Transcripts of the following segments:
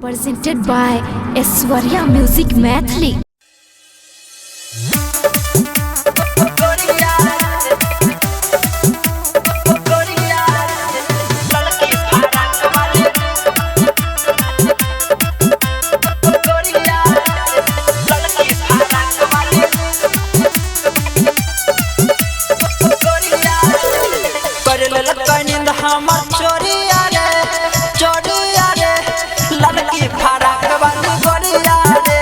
Presented by Aishwarya Music Mathli. हमर चोरिया रे लड़की फराक वाली गोरिया रे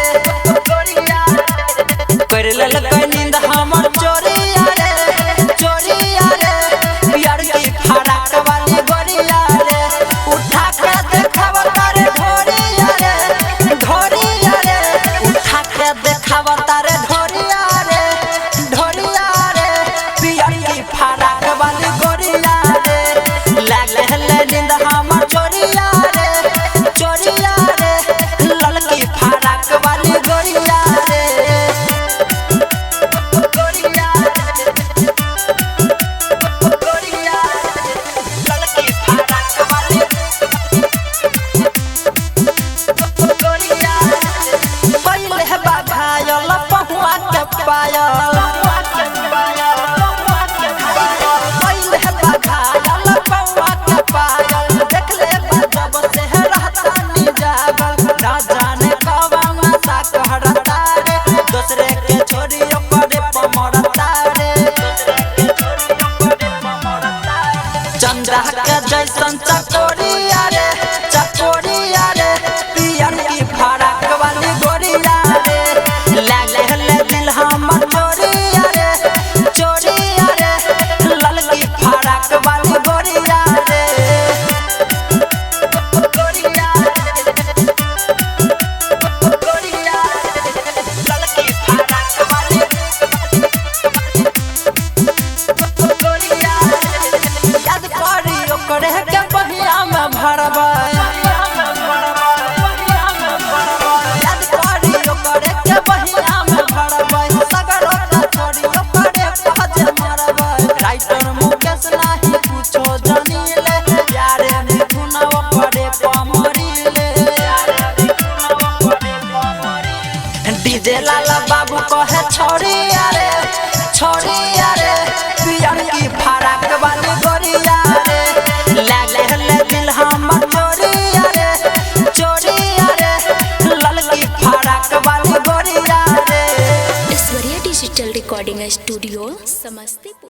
कर ललकै नींद हमर चोरिया रे लड़की फराक वाली गोरिया रे उठा के देखाव तारे ढोरिया रे उठा के देखाव तारे ढोरिया रे लड़की फराक वाली गोरिया रे नींद हमर चोरिया रे लड़की फराक वाली गोरिया रे लड़की फराक वाली गोरिया पहले बाघायल पहुआ के पायल चंद्रा के जैसन चकोरिया रे पियर की फराक वाली गोरिया रे ले दिल हमर चोरिया रे ललकी फराक वाली गोरिया रे ललकी फराक वाली करे के बहिया में भरबै याद करी करे के बहिया में भरबै सगरो का छोड़ी करे पहज मरबै राइटर मुकेश नाही कुछो जानिले यारे निखुनव पड़े पमरीले डीजे लाला बाबू कहे छोड़िया रे पियर की फराक वाली गोरिया रे दिल हमर चोरिया रे ललकी फराक वाली गोरिया रे। Aishwarya Digital Recording Studio, Samastipur.